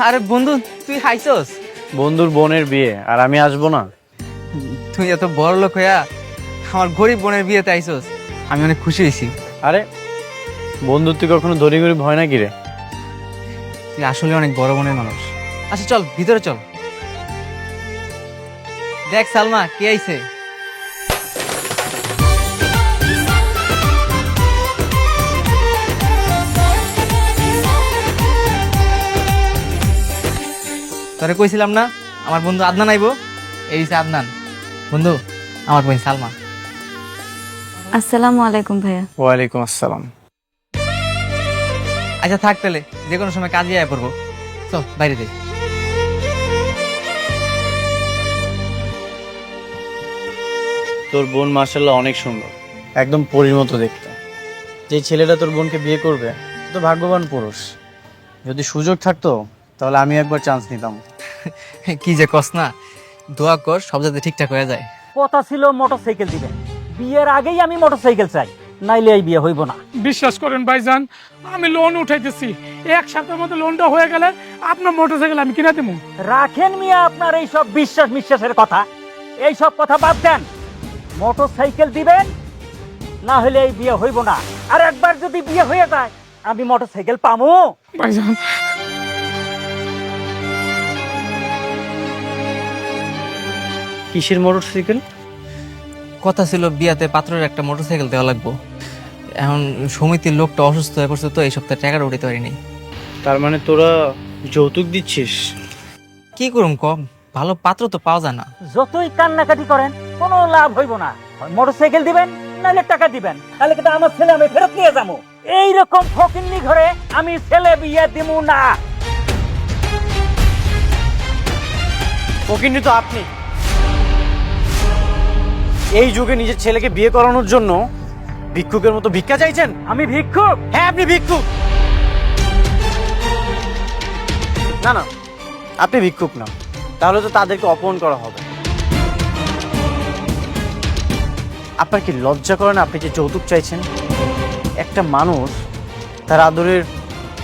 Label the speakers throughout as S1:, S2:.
S1: আরে বন্ধু, তুই আইছস?
S2: বন্ধুর বোনের বিয়ে আর আমি আসবো না?
S1: তুই এত বড় লোক হইয়া আমার গরিব বোনের বিয়েতে আইছস, আমি অনেক খুশি হয়েছি।
S2: আরে বন্ধুর তুই কখনো ধনী গরিব হয় নাকি রে?
S1: তুই আসলে অনেক বড় মনের মানুষ। আচ্ছা চল ভিতরে চল। দেখ সালমা কে আইছে। তোরে কইছিলাম না আমার বন্ধু আদনান আইবো? এই হইছে আদনান। বন্ধু, আমার বোন সালমা।
S3: আসসালামু আলাইকুম ভাইয়া।
S2: ওয়ালাইকুম আসসালাম।
S1: আচ্ছা থাক তাহলে, যে কোনো সময় কাজে আয়া পড়বো। চল বাইরে যাই।
S2: তোর বোন মাশাআল্লাহ অনেক সুন্দর, একদম পরীর মতো দেখতে। যে ছেলেটা তোর বোনকে বিয়ে করবে তো ভাগ্যবান পুরুষ। যদি সুযোগ থাকতো তাহলে আমি একবার চান্স নিতাম।
S1: কি যে কস না, দোয়া কর সব যাতে ঠিকঠাক হয়ে যায়।
S4: কথা ছিল মোটরসাইকেল দিবেন, বিয়ের আগেই আমি মোটরসাইকেল চাই, নাইলে এই বিয়ে হইব না।
S5: বিশ্বাস করেন ভাইজান, আমি লোন উঠাইতেছি, এক সপ্তাহের মধ্যে লোনটা হয়ে গেলে আপনার মোটরসাইকেল আমি কিনা দেবো।
S4: রাখেন মিয়া আপনার এই সব বিশ্বাসের কথা, এই সব কথা বাদ দেন। মোটরসাইকেল দিবেন, না হলে এই বিয়ে হইব না। আর একবার যদি বিয়ে হয়ে যায় আমি মোটরসাইকেল পামু?
S5: ভাইজান
S2: কিসের মোটরসাইকেল?
S1: কথা ছিল বিয়াতে পাত্রের একটা মোটরসাইকেল দেওয়া লাগবো। এখন সমিতির লোকটা অসুস্থ হয়ে পড়ছে, তো এই সপ্তাহে টাকাটা উঠাতে পারিনি।
S2: তার মানে তোরা যৌতুক দিচ্ছিস?
S1: কি করুম কম, ভালো পাত্র তো পাওয়া যায় না।
S4: যতই কান্নাকাটি করেন কোনো লাভ হইব না। মোটরসাইকেল দিবেন নাহলে টাকা দিবেন, তাহলে কিন্তু আমার ছেলে আমি ফেরত নিয়ে যাবো। এইরকম ফকিন্নি ঘরে আমি ছেলে বিয়ে দিমু না।
S2: ফকিন্নি তো আপনি। এই যুগে নিজের ছেলেকে বিয়ে করানোর জন্য ভিক্ষুকের মতো ভিক্ষা চাইছেন?
S4: আমি ভিক্ষুক?
S2: হ্যাঁ আপনি ভিক্ষুক। না না, আপনি ভিক্ষুক না, তাহলে তো তাদেরকে অপমান করা হবে। আপনার কি লজ্জা করে না আপনি যে যৌতুক চাইছেন? একটা মানুষ তার আদরের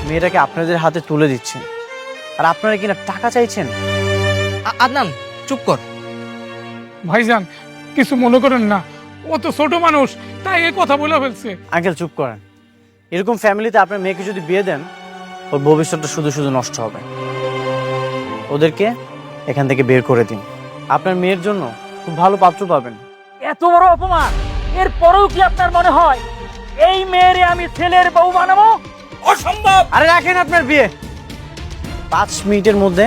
S2: মেয়েটাকে আপনাদের হাতে তুলে দিচ্ছেন, আর আপনারা কিনা টাকা চাইছেন?
S1: আদনান চুপ কর।
S5: ভাইজান কিছু মনে করেন না, ও তো ছোট মানুষ, তাই এই কথা বলে ফেলছে।
S2: আঙ্কেল চুপ করেন। এরকম ফ্যামিলিতে আপনার মেয়েকে যদি বিয়ে দেন, ওর ভবিষ্যৎটা শুধু শুধু নষ্ট হবে। ওদেরকে এখান থেকে বের করে দিন, আপনার মেয়ের জন্য খুব ভালো পাত্র পাবেন।
S4: এত বড় অপমান, এরপরেও কি আপনার মনে হয় এই মেয়েরে আমি ছেলের বউ বানাবো? অসম্ভব।
S2: আরে রাখেন আপনার বিয়ে, 5 মিনিটের মধ্যে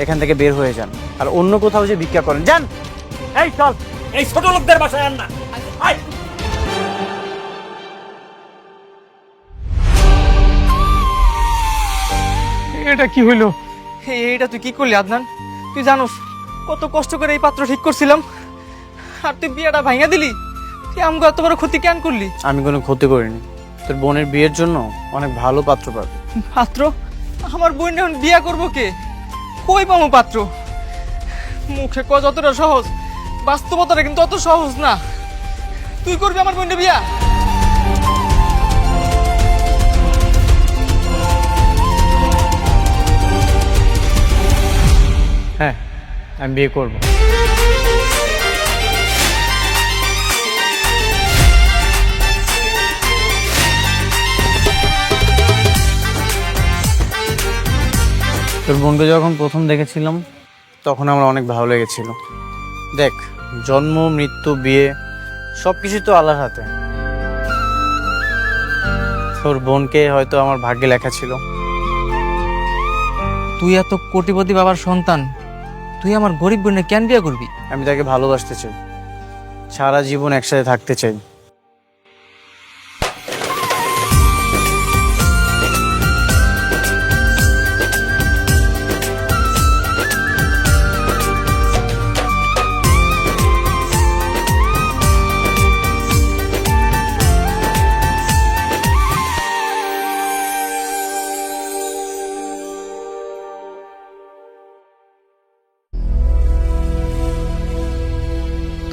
S2: এখান থেকে বের হয়ে যান, আর অন্য কোথাও যে ভিক্ষা করেন যান।
S4: এই চল, এই ছোট লোকদের বাসায় আন না। আয়।
S5: এটা কি হইলো?
S1: এইটা তুই কি করলি আদনান? তুই জানোস কত কষ্ট করে এই পাত্র ঠিক করছিলাম, আর তুই বিয়েটা ভাঙা দিলি। তুই আমাকে এত বড় ক্ষতি কেন করলি?
S2: আমি কোনো ক্ষতি করিনি, তোর বোনের বিয়ের জন্য অনেক ভালো পাত্র পাবে।
S1: পাত্র? আমার বোন এখন বিয়ে করবো কে? কই পাবো পাত্র? মুখে ক যতটা সহজ, বাস্তবতাটা কিন্তু অত সহজ না। তুই করবি আমার বোনের বিয়া?
S2: হ্যাঁ আমি বিয়ে করব। তোর বোনকে যখন প্রথম দেখেছিলাম তখন আমার অনেক ভালো লেগেছিল। দেখ, জন্ম মৃত্যু বিয়ে সবকিছু তো আল্লাহর হাতে। তোর বোনকে হয়তো আমার ভাগ্যে লেখা ছিল।
S1: তুই এত কোটিপতি বাবার সন্তান, তুই আমার গরিব বোনে কেন বিয়ে করবি?
S2: আমি তাকে ভালোবাসতে চাই, সারা জীবন একসাথে থাকতে চাই।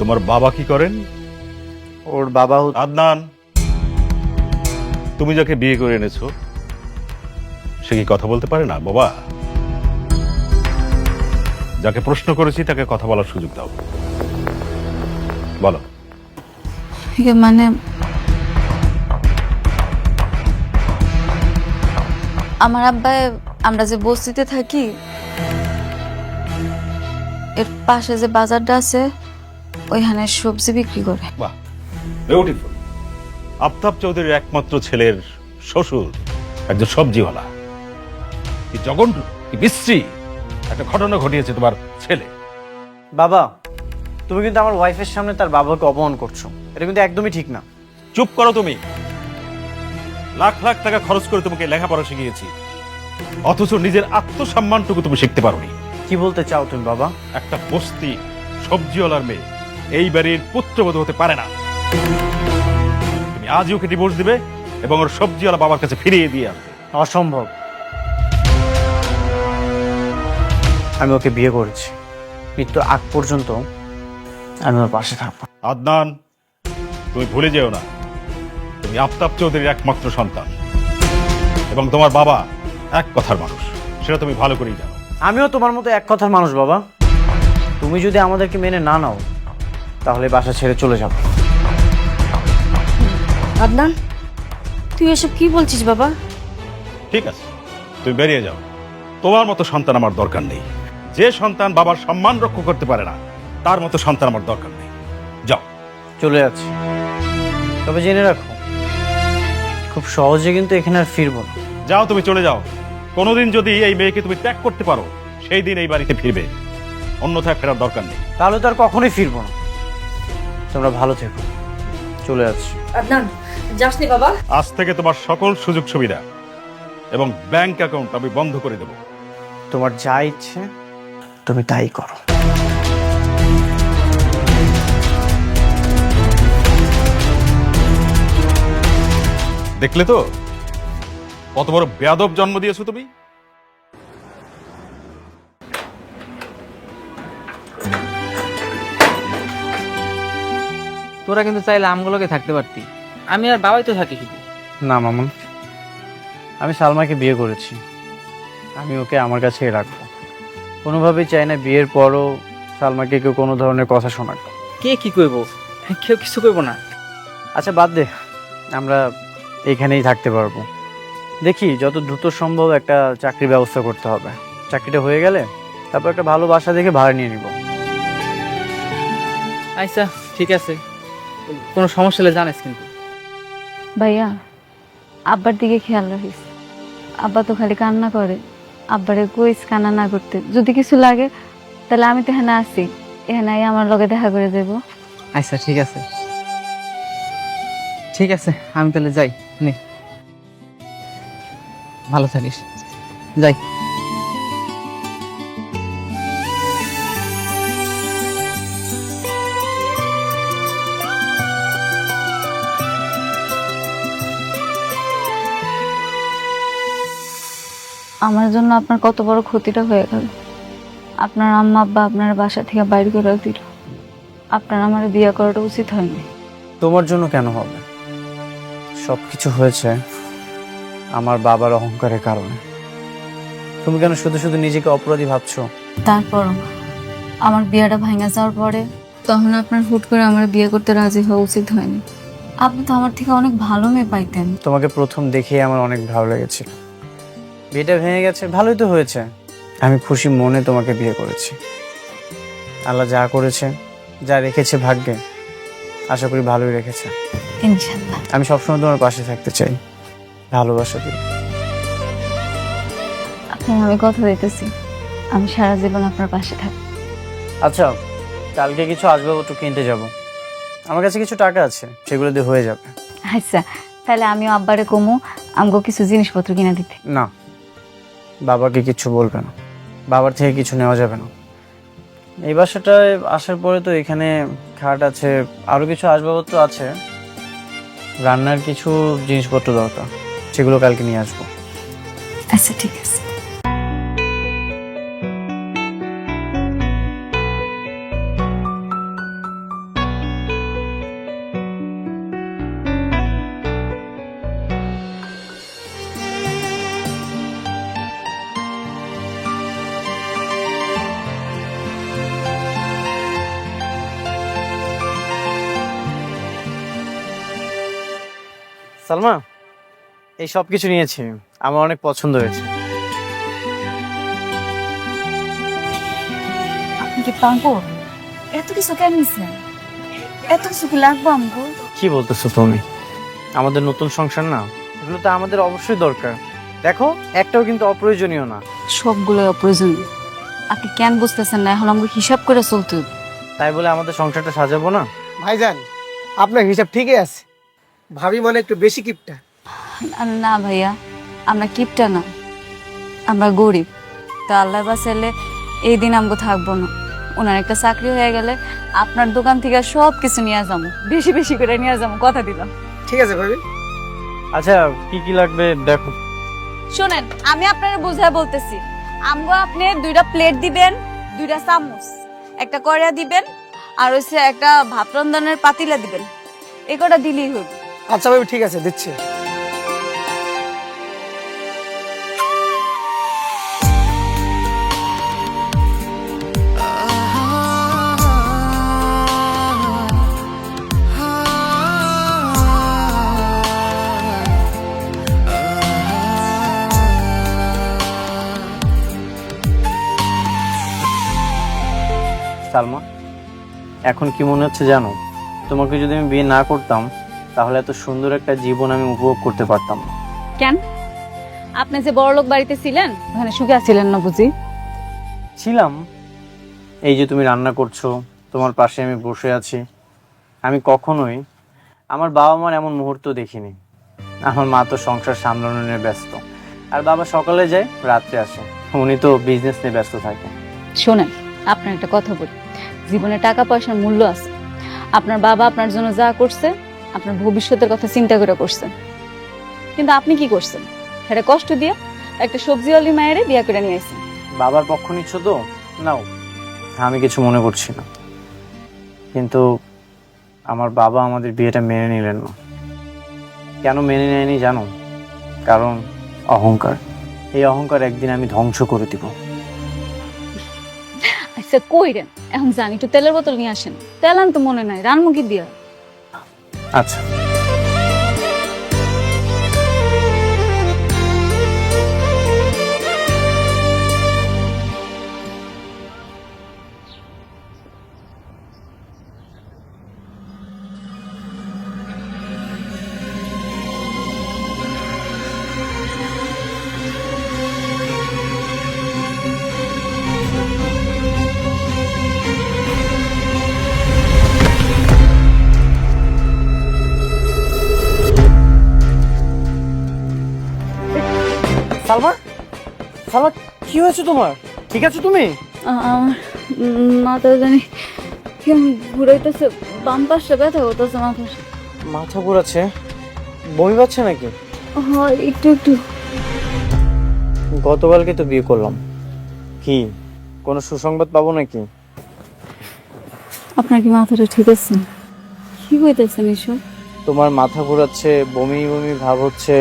S6: তোমার বাবা কি করেন?
S2: ওর বাবা
S6: আদনান, তুমি যাকে বিয়ে করে এনেছো সে কি কথা বলতে পারে না বাবা? যাকে প্রশ্ন করেছি তাকে কথা বলার সুযোগ দাও। বলো।
S3: মানে আমার আব্বাই, আমরা যে বস্তিতে থাকি এর পাশে যে বাজারটা আছে ওইখানে সবজি বিক্রি করে।
S6: বাহ, বিউটিফুল। আফতাব চৌধুরীর একমাত্র ছেলের শ্বশুর একজন সবজিওয়ালা। কি জঘন্য, কি বিশ্রী একটা ঘটনা ঘটিয়েছে তোমার ছেলে।
S2: বাবা, তুমি কিন্তু আমার ওয়াইফের সামনে তার বাবাকে অপমান করছো, এটা কিন্তু একদমই ঠিক না।
S6: চুপ করো তুমি। লাখ লাখ টাকা খরচ করে তোমাকে লেখাপড়া শিখিয়েছি, অথচ নিজের আত্মসম্মানটুকু তুমি শিখতে পারোনি।
S2: কি বলতে চাও তুমি বাবা?
S6: একটা বস্তি সবজিওয়ালার মেয়ে এই বাড়ির পুত্রবধূ হতে পারে না। তুমি আজই ওকে ডিভোর্স দিবে এবং ওর সবজিওয়ালা বাবার কাছে ফিরিয়ে দিয়ে আসবে।
S2: অসম্ভব। আমি ওকে বিয়ে করেছি, মৃত্যুর আগ পর্যন্ত আমি ওর পাশে থাকবো।
S6: আদনান, তুমি ভুলে যেও না তুমি আফতাব চৌধুরীর একমাত্র সন্তান এবং তোমার বাবা এক কথার মানুষ, সেটা তুমি ভালো করেই জানো।
S2: আমিও তোমার মতো এক কথার মানুষ বাবা। তুমি যদি আমাদেরকে মেনে না নাও তাহলে বাসা ছেড়ে চলে যাবো।
S3: আদনান, তুই এসব কি বলছিস বাবা?
S6: ঠিক আছে, তুমি বেরিয়ে যাও। তোমার মতো সন্তান আমার দরকার নেই। যে সন্তান বাবার সম্মান রক্ষা করতে পারে না তার মতো সন্তান আমার দরকার নেই। যাও।
S2: চলে যাচ্ছি, তবে জেনে রাখো খুব সহজে কিন্তু এখানে আর ফিরবো না।
S6: যাও, তুমি চলে যাও। কোনোদিন যদি এই মেয়েকে তুমি ত্যাগ করতে পারো সেই দিন এই বাড়িতে ফিরবে, অন্যথায় ফেরার দরকার নেই।
S2: তাহলে তো আর কখনোই ফিরবো না। তোমরা ভালো থেকো, চলে যাচ্ছি।
S3: আদনান, যাসনি বাবা।
S6: আজ থেকে তোমার সকল সুযোগ সুবিধা এবং ব্যাংক অ্যাকাউন্ট আমি বন্ধ করে দেব।
S2: তোমার যা ইচ্ছে তুমি তাই করো।
S6: দেখলে তো কত বড় বেয়াদব জন্ম দিয়েছো তুমি।
S1: তোরা কিন্তু চাইলে আমগুলোকে থাকতে পারতি, আমি আর বাবাই তো থাকি শুধু।
S2: না মামুন, আমি সালমাকে বিয়ে করেছি, আমি ওকে আমার কাছেই রাখবো। কোনোভাবেই চাই না বিয়ের পরও সালমাকে কেউ কোনো ধরনের কথা শোনাক।
S1: কে কি করব? কেউ কিছু করবো না।
S2: আচ্ছা বাদ দে, আমরা এইখানেই থাকতে পারবো। দেখি যত দ্রুত সম্ভব একটা চাকরির ব্যবস্থা করতে হবে। চাকরিটা হয়ে গেলে তারপর একটা ভালো বাসা দেখে ভাড়া নিয়ে নিব।
S1: আচ্ছা ঠিক আছে, কোনো সমস্যা হলে জানিস কিন্তু।
S3: ভাইয়া, আব্বার দিকে খেয়াল রাখিস। আব্বা তো খালি কান্না করে। আব্বারে কইস কান্না না করতে। যদি কিছু লাগে তাহলে আমি তো এখানে আছি, এখানে আমার লগে দেখা করে দেব।
S1: আচ্ছা ঠিক আছে, ঠিক আছে, আমি তাহলে যাই। নে, ভালো থাকিস, যাই।
S3: আমার জন্য আপনার কত বড় ক্ষতিটা হয়ে গেল। আপনার আম্মা আব্বা আপনার বাসা থেকে বাইরে করে দিল। আপনার আমার বিয়ে করাটা উচিত হয়নি।
S2: তোমার জন্য কেন হবে? সবকিছু হয়েছে আমার বাবার অহংকারের কারণে। তুমি কেন শুধু শুধু নিজেকে অপরাধী ভাবছো?
S3: তারপরও আমার বিয়েটা ভাঙা যাওয়ার পরে তখন আপনার হুট করে আমার বিয়ে করতে রাজি হওয়া উচিত হয়নি। আপনি তো আমার থেকে অনেক ভালো মেয়ে পাইতেন।
S2: তোমাকে প্রথম দেখেই আমার অনেক ভালো লেগেছিল। বিয়েটা ভেঙে গেছে, ভালোই তো হয়েছে। আমি খুশি মনে তোমাকে বিয়ে করেছি। আল্লাহ যা করেছে, যা রেখেছে ভাগ্যে, আশা করি ভালোই রেখেছে।
S3: ইনশাআল্লাহ।
S2: আমি সবসময় তোমার পাশে থাকতে চাই, ভালোবাসা দিই।
S3: আপনার আমি কথা দিতেছি, আমি সারা জীবন আপনার পাশে থাকব।
S2: আচ্ছা, কালকে কিছু আসবাবপত্র কিনতে যাব। আমার কাছে কিছু টাকা আছে, সেগুলো দিয়ে হয়ে যাবে।
S3: আচ্ছা, তাহলে আমিও আব্বারে কমু আমগো কিছু জিনিসপত্র কিনা দিতে।
S2: না, বাবাকে কিছু বলবে না, বাবার থেকে কিছু নেওয়া যাবে না। এই বাসাটায় আসার পরে তো এখানে খাট আছে, আরো কিছু আসবাবপত্র আছে। রান্নার কিছু জিনিসপত্র দরকার, সেগুলো কালকে নিয়ে আসবো।
S3: আচ্ছা ঠিক আছে।
S2: সালমা, এই সব কিছু নিয়েছি, আমার অনেক পছন্দ হয়েছে।
S3: আপনি কি পাগল? এত কিছু কেন নিছেন? এত কিছু কি লাগবে আমগো?
S2: কি বলতেছো তুমি? আমাদের নতুন সংসার না, এগুলো তো আমাদের অবশ্যই দরকার। দেখো, একটাও কিন্তু অপ্রয়োজনীয় না।
S3: সবগুলো অপ্রয়োজনীয়। আপনি কেন বুঝতেছেন না? এখন আমাকে হিসাব করে চলতে হবে।
S2: তাই বলে আমাদের সংসারটা সাজাবো না?
S7: ভাইজান, আপনার হিসাব ঠিকই আছে। ভাবি মনে একটু বেশি কিপটা।
S3: না ভাইয়া, আমরা কিপটা না, আমরা গরিব। তা আল্লাহ বাসাইলে এই দিন আমগো থাকবো না। ওনার একটা চাকরি হয়ে গেলে আপনার দোকান থেকে সব কিছু নিয়ে যাবো, বেশি বেশি করে নিয়ে যাবো, কথা দিলাম।
S7: ঠিক আছে ভাবি।
S2: আচ্ছা, কি কি লাগবে দেখো।
S3: শোনেন, আমি আপনারা বুঝায় বলতেছি। আমগো আপনি 2টা প্লেট দিবেন, 2টা চামচ, একটা কড়া দিবেন, আর হচ্ছে একটা ভাত রন্ধনের পাতিলা দিবেন। এই কটা দিলেই হবে।
S7: আচ্ছা ভাবি, ঠিক আছে, দিচ্ছি।
S2: সালমা, এখন কি মনে হচ্ছে জানো? তোমাকে যদি আমি বিয়ে না করতাম তাহলে এত সুন্দর একটা জীবন আমি উপভোগ করতে পারতাম না।
S3: কেন? আপনি যে বড়লোক বাড়িতে ছিলেন, ওখানে সুখে ছিলেন না বুঝি?
S2: ছিলাম। এই যে তুমি রান্না করছো, তোমার পাশে আমি বসে আছি, আমি কখনোই আমার বাবা মার এমন মুহূর্ত দেখিনি। আমার মা তো সংসার সামলানো নিয়ে ব্যস্ত, আর বাবা সকালে যায় রাত্রে আসে, উনি তো বিজনেস নিয়ে ব্যস্ত থাকে।
S3: শোনেন, আপনার একটা কথা বলি, জীবনে টাকা পয়সার মূল্য আছে। আপনার বাবা আপনার জন্য যা করছে, আপনার ভবিষ্যতের কথা চিন্তা করে করছেন। কিন্তু আপনি কি করছেন? এটা কষ্ট দিয়ে একটা সবজিওয়ালি মায়েরে বিয়ে করে নিয়ে আসছেন।
S2: বাবার পক্ষ নিচ্ছ তো নাও, আমি কিছু মনে করছি না, কিন্তু আমার বাবা আমাদের বিয়েটা মেনে নিলেন না। কেন মেনে নেয়নি জানো? কারণ অহংকার। এই অহংকার একদিন আমি ধ্বংস করে দিব।
S3: আচ্ছা কইরেন, এখন জানি, একটু তেলের বোতল নিয়ে আসেন। তেল আন তো মনে নাই, রানমুখী দিয়া।
S2: আচ্ছা, সালমা, সালমা, কি হয়েছে তোমার? ঠিক আছে তুমি?
S3: আমার মাথা জানি কেমন ঘুরাইতেছে, বাম পাশটা ব্যথা করতেছে মাথার।
S2: মাথা ঘোরাচ্ছে? বমি পাচ্ছে নাকি?
S3: হয় একটু একটু।
S2: গতকালকে তো বিয়ে করলাম, কি কোনো সুসংবাদ পাবো নাকি?
S3: আপনার কি মাথাটা ঠিক আছে? কি হইতেছেন এসব?
S2: তোমার মাথা ঘোরাচ্ছে, বমি বমি ভাব হচ্ছে,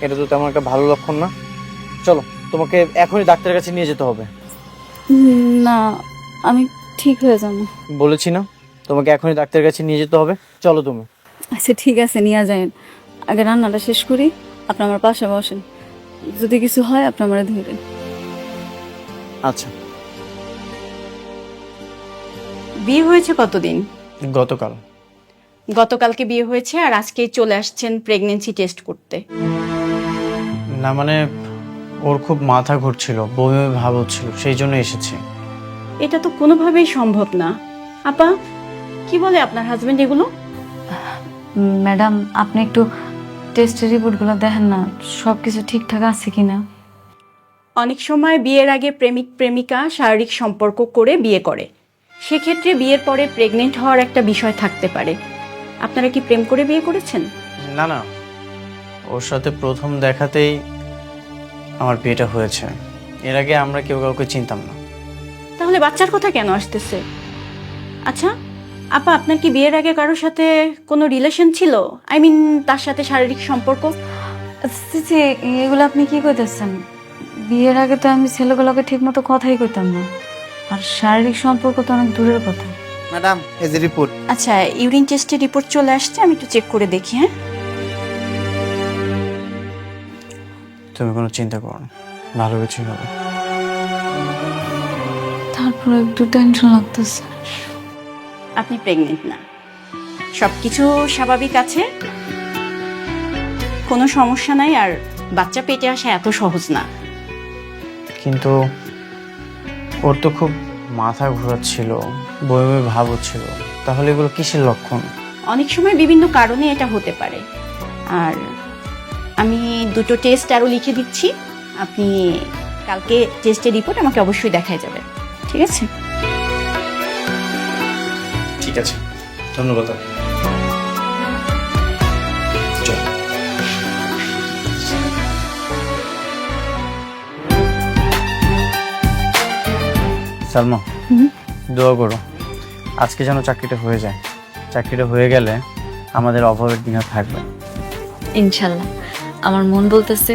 S2: এটা তো তেমন একটা ভালো লক্ষণ না। চলো, তোমাকে এখনই ডাক্তারের কাছে নিয়ে যেতে হবে।
S3: না, আমি ঠিক হয়ে যাবো।
S2: বলেছি না, তোমাকে এখনই ডাক্তারের কাছে নিয়ে যেতে হবে। চলো তুমি।
S3: আচ্ছা ঠিক আছে, নিয়ে যান। আগে রান্নাটা শেষ করি, আপনি আমার পাশে বসেন। যদি কিছু হয় আপনি আমার ধরেন।
S2: আচ্ছা।
S8: বিয়ে হয়েছে কতদিন?
S2: গতকাল।
S8: গতকালকে বিয়ে হয়েছে আর আজকেই চলে আসছেন প্রেগন্যান্সি টেস্ট করতে?
S2: না মানে, ওর খুব মাথা ঘুরছিল, বমি বমি ভাব হচ্ছিল, সেই জন্য এসেছে।
S8: এটা তো কোনোভাবেই সম্ভব না। আপা, কি বলে আপনার হাজবেন্ড এগুলো?
S3: ম্যাডাম, আপনি একটু টেস্টের রিপোর্টগুলো দেখেন না, সব কিছু ঠিকঠাক আছে কিনা।
S8: অনেক সময় বিয়ের আগে প্রেমিক প্রেমিকা শারীরিক সম্পর্ক করে বিয়ে করে, সেক্ষেত্রে বিয়ের পরে প্রেগনেন্ট হওয়ার একটা বিষয় থাকতে পারে। আপনারা কি প্রেম করে বিয়ে করেছেন?
S2: না না, ওর সাথে প্রথম দেখাতেই আমার বিয়েটা হয়েছে। এর আগে আমরা কেউ কাউকে চিনতাম না।
S8: তাহলে বাচ্চার কথা কেন আসতেছে? আচ্ছা আপা, আপনার কি বিয়ের আগে কারোর সাথে কোনো রিলেশন ছিল? আই মিন, তার সাথে শারীরিক সম্পর্ক?
S3: এগুলো আপনি কি কইতেছেন? বিয়ের আগে তো আমি ছেলেগুলোকে ঠিক মতো কথাই কইতাম না, আর শারীরিক সম্পর্ক তো অনেক দূরের কথা।
S7: ম্যাডাম, এই যে রিপোর্ট।
S8: আচ্ছা, ইউরিন টেস্টের রিপোর্ট চলে আসছে, আমি একটু চেক করে দেখি। হ্যাঁ,
S2: তুমি কোনো চিন্তা করো না, ভালো কিছুই হবে।
S3: তারপর একটু টেনশন লাগতেছে।
S8: আপনি প্রেগনেন্ট না, সব কিছু স্বাভাবিক আছে, কোনো সমস্যা নাই। আর বাচ্চা পেটে আসা এত সহজ না।
S2: কিন্তু ওর তো খুব মাথা ঘোরাচ্ছিল, বই বই ভাব হচ্ছিল, তাহলে এগুলো কিসের লক্ষণ?
S8: অনেক সময় বিভিন্ন কারণে এটা হতে পারে। আর আমি 2টো টেস্ট আরও লিখে দিচ্ছি, আপনি কালকে টেস্টের রিপোর্ট আমাকে অবশ্যই দেখায় যাবেন, ঠিক আছে?
S2: ঠিক আছে, ধন্যবাদ। সালমা, দোয়া করো আজকে যেন চাকরিটা হয়ে যায়। চাকরিটা হয়ে গেলে আমাদের অভাবের দিন আর থাকবে না।
S3: ইনশাল্লাহ, আমার মন বলতেছে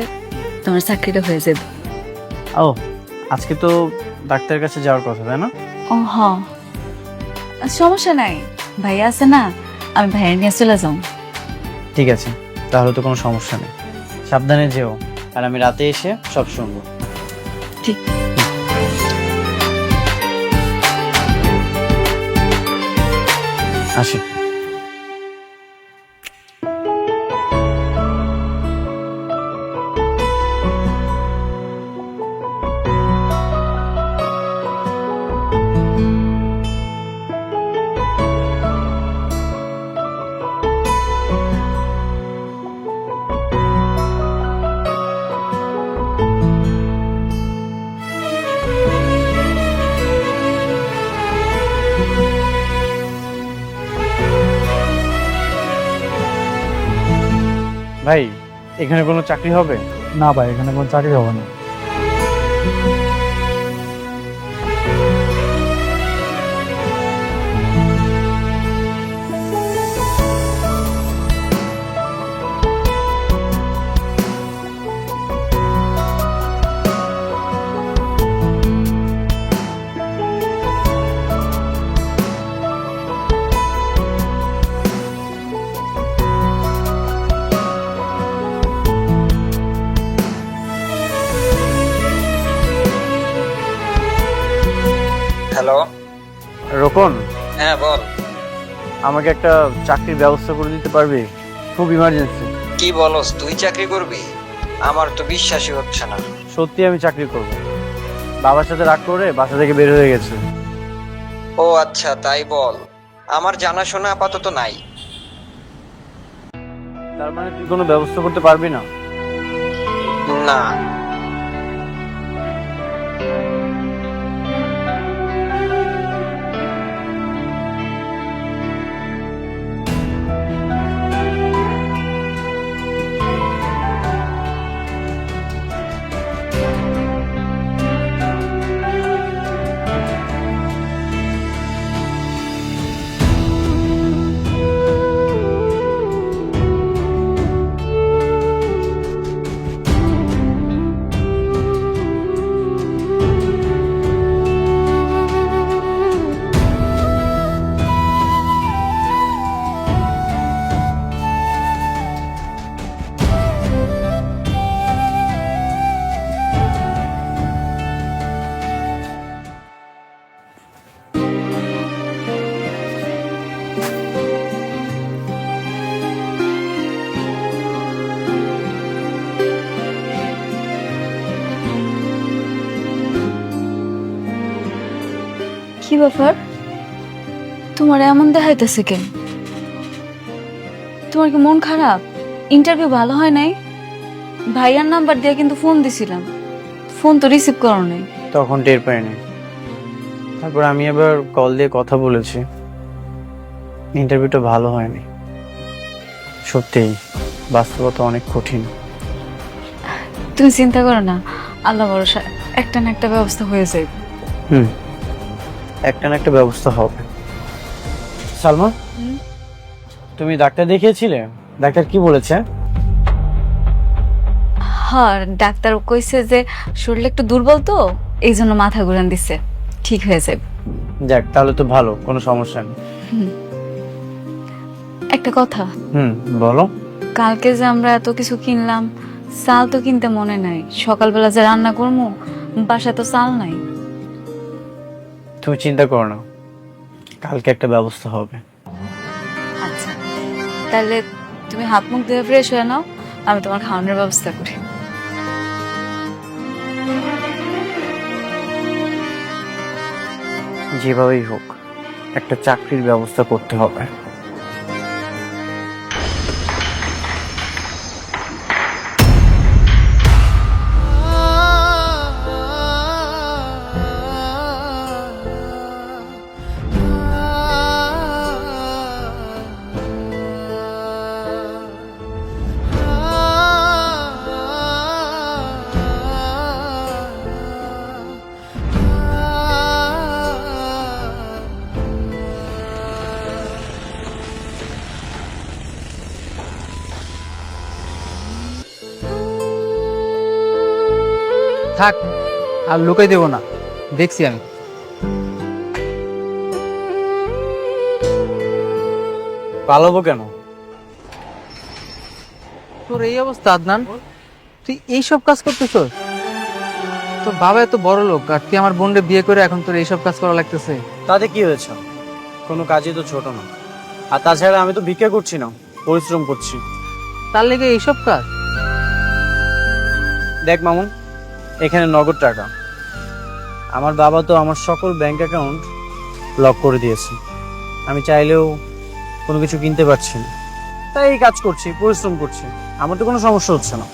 S3: তোমার চাকরিটা হয়ে যাবে।
S2: ও, আজকে তো ডাক্তারের কাছে যাওয়ার কথা, তাই না?
S3: ও হ, সমস্যা নাই, ভাইয়া আছে না, আমি ভাইয়া নিয়ে চলে যাও।
S2: ঠিক আছে, তাহলে তো কোনো সমস্যা নেই। সাবধানে যেও, আর আমি রাতে এসে সব শুনবো।
S3: ঠিক।
S2: আসি। ভাই, এখানে কোনো চাকরি হবে?
S5: না ভাই, এখানে কোনো চাকরি হবে না।
S9: হ্যালো।
S2: রোকন,
S9: হ্যাঁ বল।
S2: আমাকে একটা চাকরির ব্যবস্থা করে দিতে পারবি? খুব ইমার্জেন্সি।
S9: কি বলস, তুই চাকরি করবি? আমার তো বিশ্বাসই হচ্ছে না।
S2: সত্যি আমি চাকরি করব। বাবার সাথে রাগ করে বাসা থেকে বের হয়ে গেছে।
S9: ও আচ্ছা, তাই বল। আমার জানাশোনা আপাতত নাই।
S2: তার মানে তুই কোনো ব্যবস্থা করতে পারবি না?
S9: না।
S3: কি ব্যাপার, তোমার এমন দেখাইতেছে কেন? তোমার কি মন খারাপ? ইন্টারভিউ ভালো হয় নাই? ভাইয়ার নাম্বার দিয়ে কিন্তু ফোন দিছিলাম, ফোন তো রিসিভ করো নাই।
S2: তখন টের পাইনি। তারপর আমি আবার কল দিয়ে কথা বলেছি, ইন্টারভিউটা ভালো হয়নি। সত্যিই বাস্তবতা অনেক কঠিন।
S3: তুমি চিন্তা করো না, আল্লাহ ভরসা একটা না একটা ব্যবস্থা হয়ে যাবে।
S2: একটা না একটা ব্যবস্থা হবে। সালমা, তুমি ডাক্তার দেখিয়েছিলে? ডাক্তার কি বলেছে?
S3: হ্যাঁ, ডাক্তার কইছে যে শরীর একটু দুর্বল, তো এই জন্য মাথা ঘুরান দিছে, ঠিক হয়ে যাবে।
S2: যাক, তাহলে তো ভালো, কোনো সমস্যা নেই।
S3: একটা কথা,
S2: বলো।
S3: কালকে যে আমরা এত কিছু কিনলাম, চাল তো কিনতে মনে নাই, সকালবেলা যে রান্না করবো বাসায় তো চাল নাই।
S2: তুমি চিন্তা করো না, কালকে একটা ব্যবস্থা হবে।
S3: আচ্ছা, তাহলে তুমি হাত মুখ ধুয়ে ফ্রেশ হয়ে নাও, আমি তোমার খাওয়ানোর ব্যবস্থা করি।
S2: যেভাবেই হোক একটা চাকরির ব্যবস্থা করতে হবে।
S1: থাক, আর লুকাই দেবো না, দেখছি আমি।
S2: পালাবো কেন?
S1: তোর এই অবস্থা আদনান, তুই এইসব কাজ করতেছস? তোর বাবা এত বড় লোক, আর তুই আমার বোনকে বিয়ে করে এখন তোর এইসব কাজ করা লাগতেছে?
S2: তাতে কি হয়েছে? কোনো কাজই তো ছোট না। আর তাছাড়া আমি তো ভিক্ষা করছি না, পরিশ্রম করছি।
S1: তার লেগে এইসব কাজ?
S2: দেখ মামুন, এখানে নগদ টাকা। আমার বাবা তো আমার সকল ব্যাংক অ্যাকাউন্ট লক করে দিয়েছে। আমি চাইলেও কোনো কিছু কিনতে পারছি না, তাই এই কাজ করছি, পরিশ্রম করছি। আমার তো কোনো সমস্যা হচ্ছে না।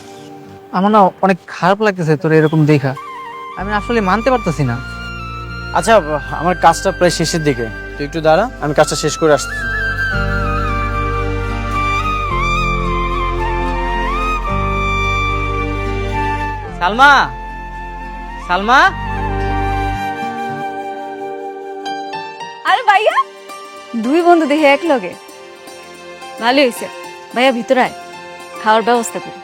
S1: আমার না অনেক খারাপ লাগতেছে তোর এরকম দেখা, আমি আসলে মানতে পারতেছি না।
S2: আচ্ছা, আমার কাজটা প্রায় শেষের দিকে, তুই একটু দাঁড়া, আমি কাজটা শেষ করে আসতেছি।
S1: সালমা, সালমা,
S3: আরে ভাইয়া, দুই বন্ধু দেখে এক লগে, ভালোই হয়েছে। ভাইয়া ভিতরে আয়, খাওয়ার ব্যবস্থা করি।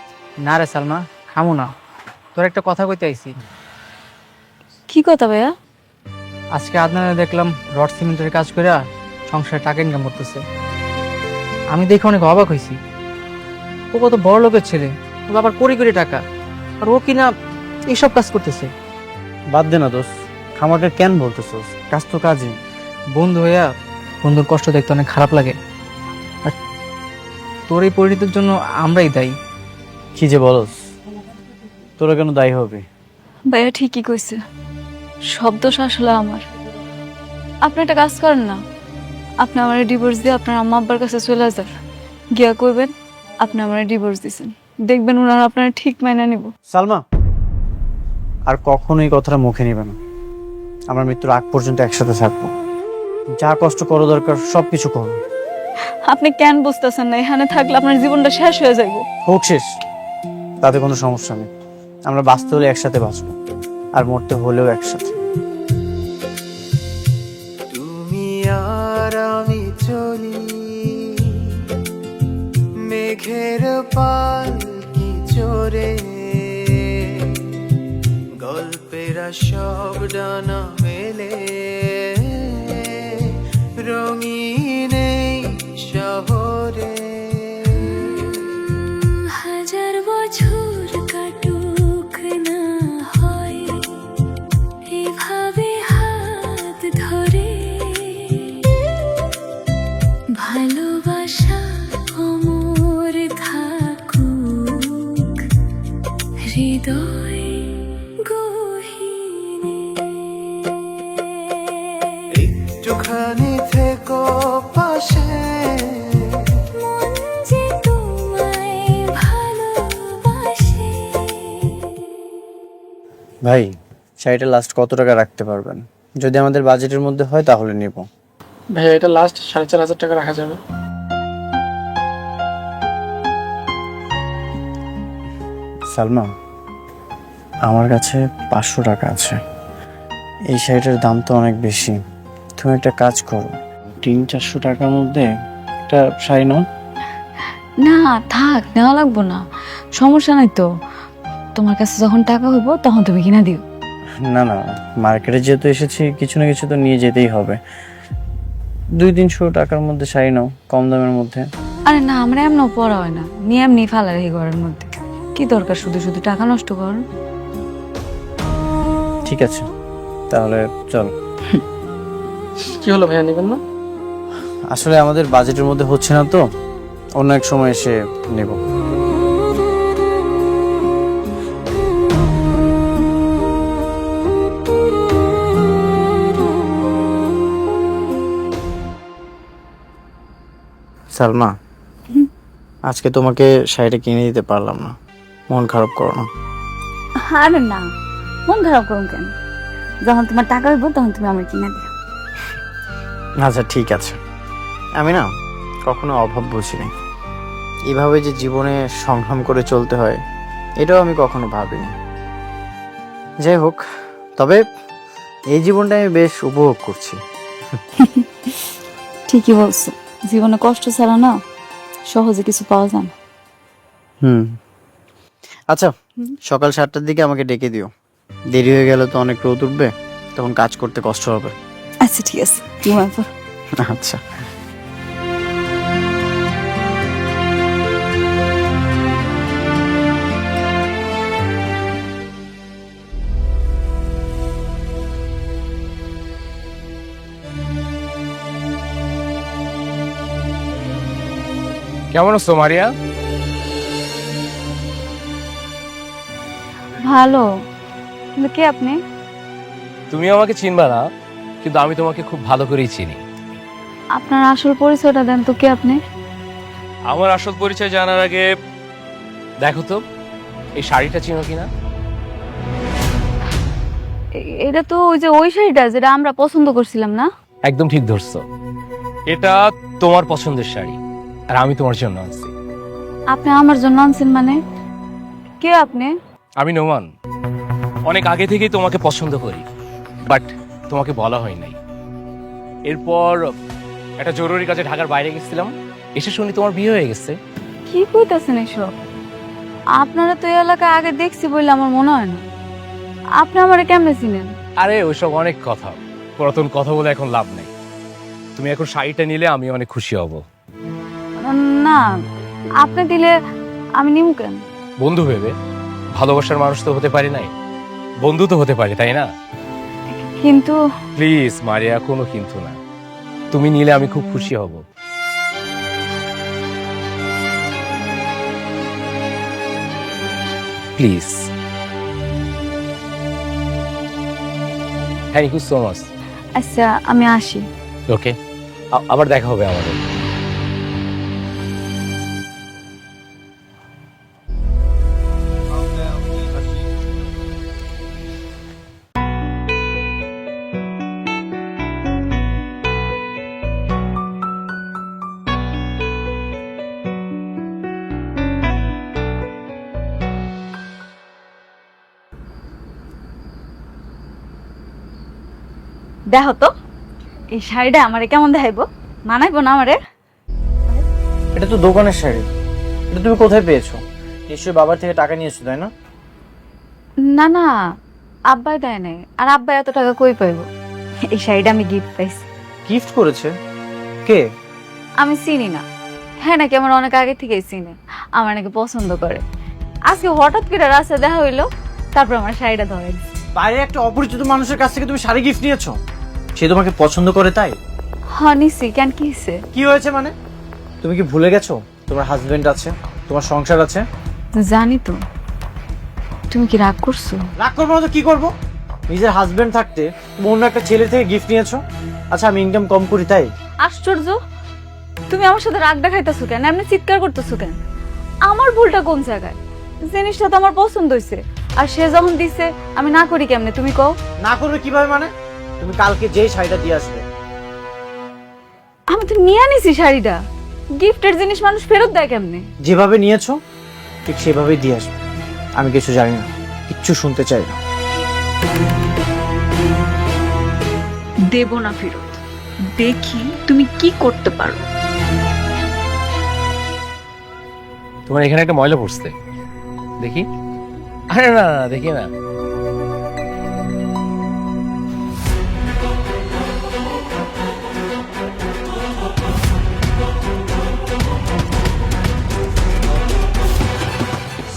S1: না রে সালমা, খামো না। তোর একটা কথা কইতে আইছি।
S3: কি কথা ভাইয়া?
S1: আজকে আদনানে দেখলাম রড সিমেন্টের কাজ করে সংসারে টাকা ইনকাম করতেছে। আমি দেখে অনেক অবাক হয়েছি। ও কত বড় লোকের ছেলে, ও আবার কোটি কোটি টাকা, আর ও কিনা এইসব কাজ করতেছে।
S2: বাদ দে না দোস্ত, খামারটা কেন বলতেছস? কাজ তো কাজই।
S1: বন্ধু হইয়া বন্ধুর কষ্ট দেখতে অনেক খারাপ লাগে, আর তোর এই পরিণতির জন্য আমরাই দায়ী।
S2: কি যে বলস, তোরা কেন দায়ী হবে?
S3: ভাইয়া ঠিকই কইছে, সব দোষ আসলে আমার। আপনি একটা কাজ করেন না, আপনি আমার ডিভোর্স দিয়ে আপনার আম্মা আব্বার কাছে চলে যান, গিয়া কইবেন আপনি আমার ডিভোর্স দিয়েছেন, দেখবেন ওনারা আপনার ঠিক মাইনা নিব।
S2: সালমা, আর কখনো এই কথাটা মুখে নিবে না। আমার মৃত্যুর আগ পর্যন্ত একসাথে থাকবো। যা কষ্ট করো দরকার সবকিছু করো।
S3: আপনি কেন বুঝতেছেন না? এখানে থাকলে আপনার জীবনটা শেষ হয়ে যাইব।
S2: হোক শেষ, তাতে কোনো সমস্যা নেই। আমরা বাঁচতে হলে একসাথে বাঁচবো, আর মরতে হলেও একসাথে।
S10: তুমি আর আমি চলি মেঘের পালকি চড়ে, গল্পেরা সব ডানা মেলে রঙিন এই শহরে।
S11: হাজার বছর কাটুক না হয় এভাবে হাত ধরে, ভালোবাসা অমর থাকুক হৃদয় গহীনে।
S10: একটুখানি থেকো পাশে,
S11: মন যে তোমায় ভালোবাসে।
S2: ভাই, শাড়িটা লাস্ট কত টাকা রাখতে পারবেন? যদি আমাদের বাজেটের মধ্যে হয় তাহলে নিব।
S5: ভাইয়া এটা লাস্ট 4,500 টাকা রাখা যাবে।
S2: সালমা, আমার কাছে 500 টাকা আছে। এই শাড়িটার দাম তো অনেক বেশি। তুমি একটা কাজ করো, 300-400 টাকার মধ্যে একটা শাড়ি নাও।
S3: না থাক, নেওয়া লাগবো না, সমস্যা নাই তো। তোমার কাছে যখন টাকা হইব তখন তুমি কিনা দিও।
S2: না না, মার্কেটে যেহেতু এসেছি কিছু না কিছু তো নিয়ে যেতেই হবে। 200-300 টাকার মধ্যে শাড়ি নাও, কম দামের মধ্যে।
S3: আরে না, আমরা এমনও পড়া হয় না, নিয়ে এমনি ফালা রেখে ঘরের মধ্যে। কি দরকার শুধু শুধু টাকা নষ্ট কর?
S2: ঠিক আছে, তাহলে চল।
S1: কি হলো ভাইয়া, নেবেন না?
S2: আসলে আমাদের বাজেটের মধ্যে হচ্ছে না তো, অন্য এক সময় এসে নেব। সালমা, আজকে তোমাকে শাড়িটা কিনে দিতে পারলাম না, মন খারাপ করো না।
S3: আরে না, মন খারাপ করুন কেন? যখন তোমার টাকা হইব তখন তুমি আমার কিনে দিও।
S2: আচ্ছা ঠিক আছে, আমি না কখনো অভাব বুঝিনি, এভাবে যে জীবনে সংগ্রাম করে চলতে হয় এটাও আমি কখনো ভাবিনি। যাই হোক, তবে এই জীবনটা আমি বেশ উপভোগ করছি।
S3: ঠিকই বলছো, জীবনে কষ্ট ছাড়া না সহজে কিছু পাওয়া যায় না।
S2: আচ্ছা, সকাল 7টার দিকে আমাকে ডেকে দিও, দেরি হয়ে গেলে তো অনেক রোদ উঠবে, তখন কাজ করতে কষ্ট হবে।
S3: আচ্ছা ঠিক আছে, ঘুমাই পড়।
S2: আচ্ছা।
S12: কেমন আছো মারিয়া?
S3: ভালো, কিন্তু কে আপনি?
S12: তুমি আমাকে চিনবা না, কিন্তু আমি তোমাকে খুব ভালো করেই চিনি।
S3: আপনার আসল পরিচয়টা দেন তো, কে আপনি?
S12: আমার আসল পরিচয় জানার আগে দেখো তো এই শাড়িটা চিনো কিনা।
S3: এটা তো ওই শাড়িটা যেটা আমরা পছন্দ করছিলাম না?
S12: একদম ঠিক ধরছো, এটা তোমার পছন্দের শাড়ি আর আমি তোমার জন্য আনছি।
S3: আপনি আমার জন্য আনছেন মানে? কে আপনি?
S12: আমি নোমান, অনেক আগে থেকেই তোমাকে পছন্দ করি, বাট তোমাকে বলা হয় নাই। এরপর একটা জরুরি কাজে ঢাকার বাইরে গেছিলাম, এসে শুনি তোমার বিয়ে হয়ে গেছে।
S3: কি কইতাছেন এসব? আপনারা তো এই এলাকা আগে দেখছি বলে আমার মনে হয় না। আপনি আমারে কেমনে চিনেন?
S12: আরে ওইসব অনেক কথা, পুরাতন কথা বলে এখন লাভ নেই। তুমি এখন শাড়িটা নিলে আমি অনেক খুশি হব।
S3: না, আপনি দিলে আমি নিমু কেন?
S12: বন্ধু ভেবে, ভালোবাসার মানুষ তো হতে পারি নাই, বন্ধু তো হতে পারি, তাই না?
S3: কিন্তু
S12: প্লিজ মারিয়া, কোনো কিন্তু না, তুমি নিলে আমি খুব খুশি হব। Please. Thank you so much.
S3: আচ্ছা, আমি আসি।
S12: ওকে, আবার দেখা হবে আমাদের।
S3: দেখো তো এই শাড়িটা আমারে কেমন দেখাইবো? মানাইবো না আমারে?
S2: এটা তো দোকানের শাড়ি, এটা তুমি কোথায় পেয়েছো? নিশ্চয়ই বাবার থেকে টাকা নিয়েছো, তাই না?
S3: না না, আব্বাই দেয় নাই। আর আব্বাই এত টাকা কই পাইবো? এই শাড়িটা আমি গিফট পাইছি।
S2: গিফট করেছে? কে?
S3: আমি চিনি না। হ্যাঁ নাকি আমার অনেক আগে থেকেই চিনে, আমার নাকি পছন্দ করে। আজকে হঠাৎ করে রাস্তায় দেখা হইলো, তারপর আমার শাড়িটা ধরে দিছে।
S2: বাইরে একটা অপরিচিত মানুষের কাছ থেকে তুমি শাড়ি গিফট নিয়েছো? সে তোমাকে পছন্দ করে তাই?
S3: হ্যাঁ নিছি, কেন কি হয়েছে?
S2: কি হয়েছে মানে? তুমি কি ভুলে গেছো তোমার হাজবেন্ড আছে, তোমার সংসার আছে?
S3: জানি তো। তুমি কি রাগ করছো?
S2: রাগ করবো না তো কি করবো? নিজের হাজবেন্ড থাকতে তুমি অন্য একটা ছেলে থেকে গিফট নিয়েছো। আচ্ছা, আমি ইনকাম কম করি তাই?
S3: আশ্চর্য, তুমি আমার সাথে রাগ দেখাইতেছো কেন? এমনি চিৎকার করতেছো কেন? আমার ভুলটা কোন জায়গায়? জিনিসটা তো আমার পছন্দ হয়েছে, আর সে যখন দিছে আমি না করি কেমনে? তুমি কও।
S2: না করবে কিভাবে মানে? তুমি কালকে যেই শাড়িটা দিয়ে আসবে।
S3: আমি তো নিয়ে আনিছি শাড়িটা। গিফটের জিনিস মানুষ ফেরত দেয় কেমনে?
S2: যেভাবে নিয়েছো ঠিক সেভাবেই দিয়ে আসবে। আমি কিছু জানি না, কিচ্ছু শুনতে চাই না।
S8: দেব না ফেরত, দেখি তুমি কি করতে পারো।
S12: তোমার এখানে একটা ময়লা পড়ছে, দেখি। আরে না না, দেখি না।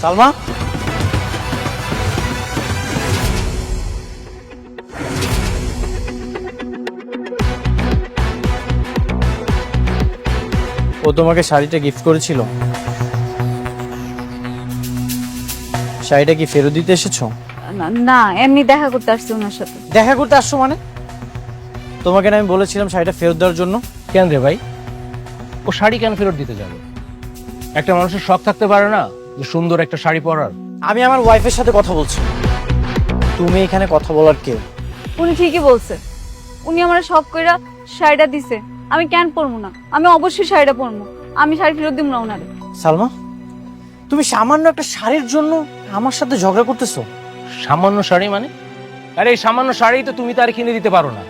S2: সালমা, ও তোমাকে শাড়িটা গিফট করেছিল? শাড়িটা কি ফেরত দিতে এসেছো?
S3: না এমনি দেখা করতে আসছি ওনার সাথে।
S2: দেখা করতে আসছো মানে? তোমাকে না আমি বলেছিলাম শাড়িটা ফেরত দেওয়ার জন্য?
S12: কেন রে ভাই, ও শাড়ি কেন ফেরত দিতে যাবে? একটা মানুষের শখ থাকতে পারে না যে সুন্দর একটা শাড়ি পরার?
S2: আমি আমার ওয়াইফের সাথে কথা বলছি, তুমি এখানে কথা বলার কে?
S3: উনি ঠিকই বলছে, উনি আমার শখ কইরা শাড়িটা দিছে, আমি কেন পরবো না? আমি অবশ্যই শাড়িটা পরবো, আমি শাড়ি ফেরত দিব না ওনারে।
S2: সালমা, তুমি সামান্য একটা শাড়ির জন্য আমার সাথে ঝগড়া করতেছো?
S12: সামান্য শাড়ি মানে? আরে এই সামান্য শাড়ি তো তুমি তার কিনে দিতে পারো না।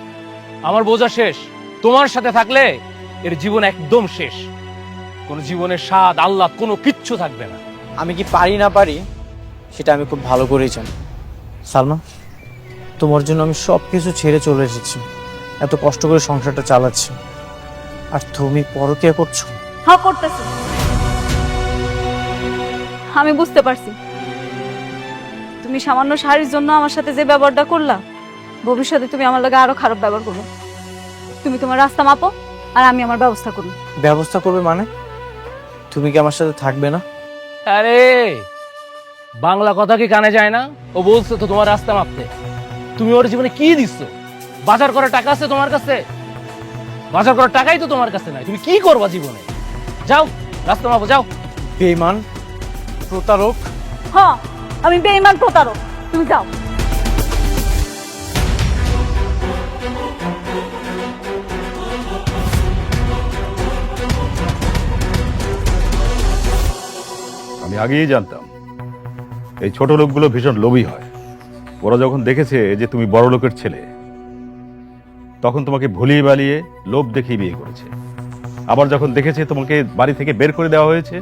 S12: আমার বোঝা শেষ, তোমার সাথে থাকলে এর জীবন একদম শেষ। কোন জীবনের স্বাদ আহ্লাদ কোনো কিচ্ছু থাকবে না।
S2: আমি কি পারি না পারি সেটা আমি খুব ভালো করেই জানি। সালমা, তোমার জন্য আমি সব কিছু ছেড়ে চলে এসেছি, এত কষ্ট করে সংসারটা চালাচ্ছি, আর তুমি পরকীয়া করছো।
S3: হ্যাঁ করতেছি, আমি বুঝতে পারছি। তুমি সামান্য শাড়ির জন্য আমার সাথে যে ব্যবহারটা করলা, ভবিষ্যতে তুমি আমার লাগে আরো খারাপ ব্যবহার করবে। তুমি তোমার রাস্তা মাপো, আর আমি আমার ব্যবস্থা করব।
S2: ব্যবস্থা করবে মানে? তুমি কি আমার সাথে থাকবে না?
S12: আরে বাংলা কথা কি কানে যায় না? ও বলছে তো তোমার রাস্তা মাপতে। তুমি ওর জীবনে কি দিচ্ছ? বাজার করার টাকা আছে তোমার কাছে? বাজার করার টাকাই তো তোমার কাছে নাই, তুমি কি করবা জীবনে? যাও রাস্তা মাপো, যাও।
S2: বেঈমান, প্রতারক।
S3: হ্যাঁ আমি বেঈমান প্রতারক, তুমি যাও।
S6: আমি আগেই জানতাম এই ছোট লোকগুলো ভীষণ লোভী হয়। ওরা যখন দেখেছে যে তুমি বড় লোকের ছেলে, তখন তোমাকে ভুলিয়ে বালিয়ে লোভ দেখিয়ে বিয়ে করেছে। আবার যখন দেখেছে তোমাকে বাড়ি থেকে বের করে দেওয়া হয়েছে,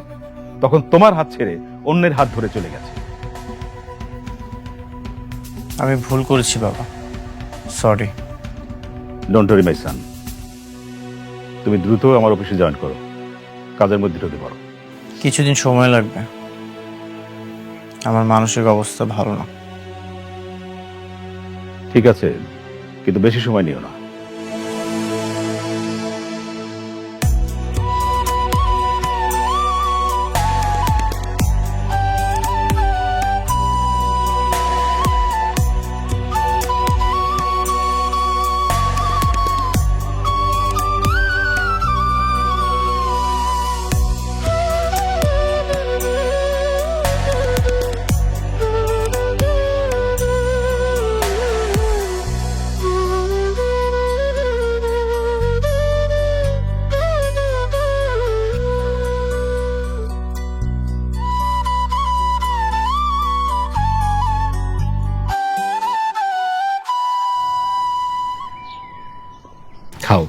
S6: তখন তোমার হাত ছেড়ে অন্যের হাত ধরে চলে গেছে।
S2: আমি ভুল করেছি বাবা, সরি।
S6: ডোন্ট ওয়ারি মাই সান, তুমি দ্রুত আমার অফিসে জয়েন করো, কাজের মধ্যে ঢুকে পড়ো।
S2: কিছুদিন সময় লাগবে, আমার মানসিক অবস্থা ভালো না।
S6: ঠিক আছে, কিন্তু বেশি সময় নিও না।
S12: খাও।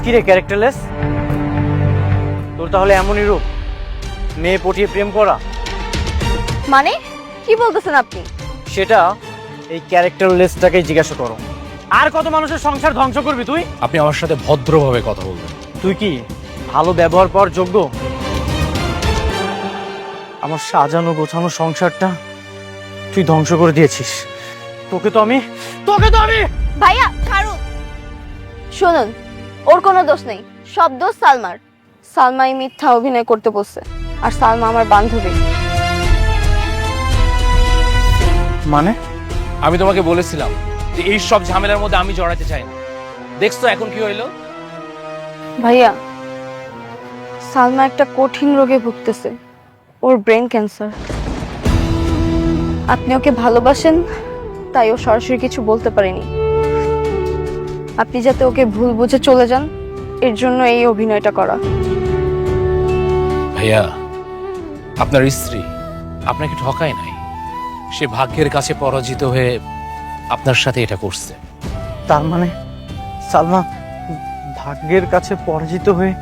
S2: কিরে ক্যারেক্টারলেস, তোর তাহলে এমনই রূপ, মেয়ে পটিয়ে প্রেম করা?
S3: মানে কি বলতেছেন আপনি?
S2: সেটা এই ক্যারেক্টারলেসটাকে জিজ্ঞাসা করো। আর কত মানুষের সংসার ধ্বংস করবি তুই?
S12: আপনি আমার সাথে ভদ্রভাবে কথা বলবেন।
S2: তুই কি ভালো ব্যবহার পাওয়ার যোগ্য? আমার সাজানো গোছানো সংসারটা তুই ধ্বংস করে দিয়েছিস। তোকে তো আমি
S3: ভাইয়া ছাড়ুন। শুনুন, ওর কোনো দোষ নেই, সব দোষ সালমার। সালমা এই মিথ্যা অভিনয় করতে বসছে, আর সালমা আমার বান্ধবী।
S2: মানে?
S12: আমি তোমাকে বলেছিলাম যে এই সব ঝামেলার মধ্যে আমি জড়াতে চাই না। দেখছো এখন কি হইলো?
S3: ভাইয়া, সালমা একটা কঠিন রোগে ভুগতেছে, ওর ব্রেন ক্যান্সার। আপনি ওকে ভালোবাসেন, তাই ও সরাসরি কিছু বলতে পারেনি। আপনি যাতে ওকে ভুল বুঝে চলে যান, এর জন্য এই অভিনয়টা করা।
S12: ভাইয়া, আপনার স্ত্রী আপনাকে ঠকায় নাই, সে ভাগ্যের কাছে পরাজিত হয়ে আপনার সাথে এটা করছে।
S2: তার মানে সালমা ভাগ্যের কাছে পরাজিত হয়ে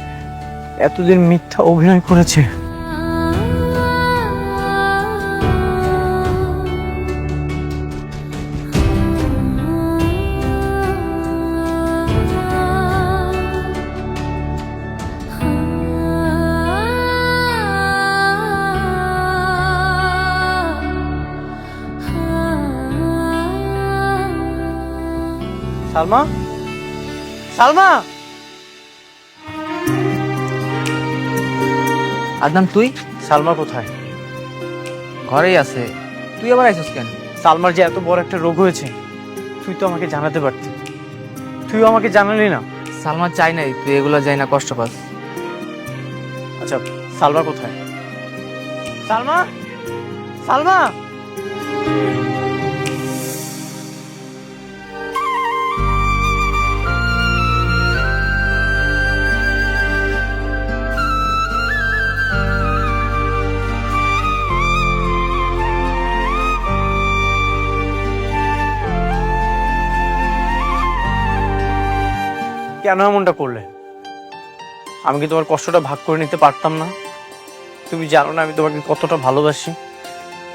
S2: এতদিন মিথ্যা অভিনয় করেছে। সালমা, সালমা,
S1: আদনান তুই
S2: সালমা কোথায়?
S1: ঘরেই আছে, তুই আবার আইছিস কেন?
S2: সালমার যে এত বড় একটা রোগ হয়েছে, তুই তো আমাকে জানাতে পারতি, তুইও আমাকে জানালি না।
S1: সালমা চাই নাই তুই এগুলো যাই না কষ্ট পাস।
S2: আচ্ছা, সালমা কোথায়? সালমা, সালমা, কেন এমনটা করলে? আমি কি তোমার কষ্টটা ভাগ করে নিতে পারতাম না? তুমি জানো না আমি তোমাকে কতটা ভালোবাসি।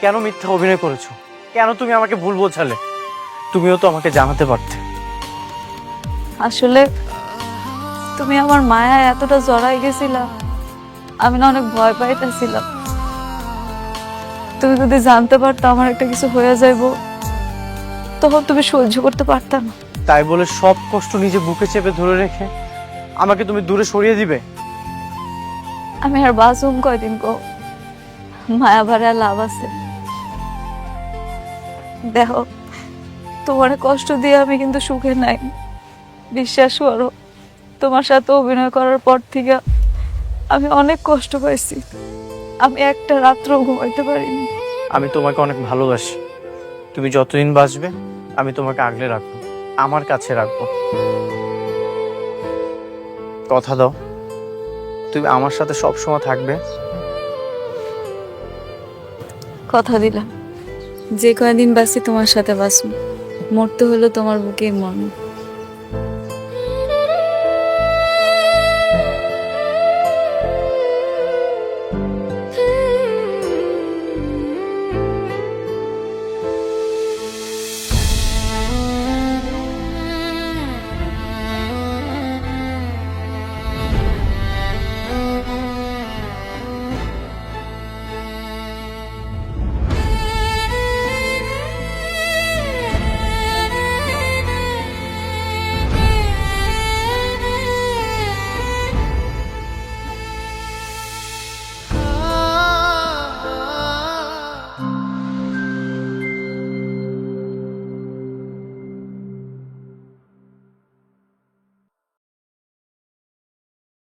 S2: কেন মিথ্যা অভিনয় করেছো? কেন তুমি আমাকে ভুল বোঝালে? তুমিও তো আমাকে জানাতে পারতে।
S3: আসলে তুমি আমার মায়া এতটা জড়াই গেছিলা, আমি না অনেক ভয় পাইতেছিলাম। তুমি যদি জানতে পারতো আমার একটা কিছু হয়ে যাইব, তখন তুমি সহ্য করতে পারতা না।
S2: তাই বলে সব কষ্ট নিজে বুকে চেপে ধরে রেখে আমাকে তুমি দূরে সরিয়ে দিবে?
S3: আমি আর বাসুম কয়দিন কো, মায়া ভাড়া লাভ আছে। দেখো, তোমার কষ্ট দিয়ে আমি কিন্তু সুখে নাই। বিশ্বাস করো, তোমার সাথে অভিনয় করার পর থেকে আমি অনেক কষ্ট পাইছি। আমি একটা রাত্রও ঘুমাইতে পারিনি।
S2: আমি তোমাকে অনেক ভালোবাসি। তুমি যতদিন বাঁচবে আমি তোমাকে আগলে রাখবো, আমার কাছে রাখবো। কথা দাও, তুমি আমার সাথে সবসময় থাকবে।
S3: কথা দিলাম, যে কয়দিন বাঁচি তোমার সাথে বাঁচব, মরতে হলো তোমার বুকেই মরণ।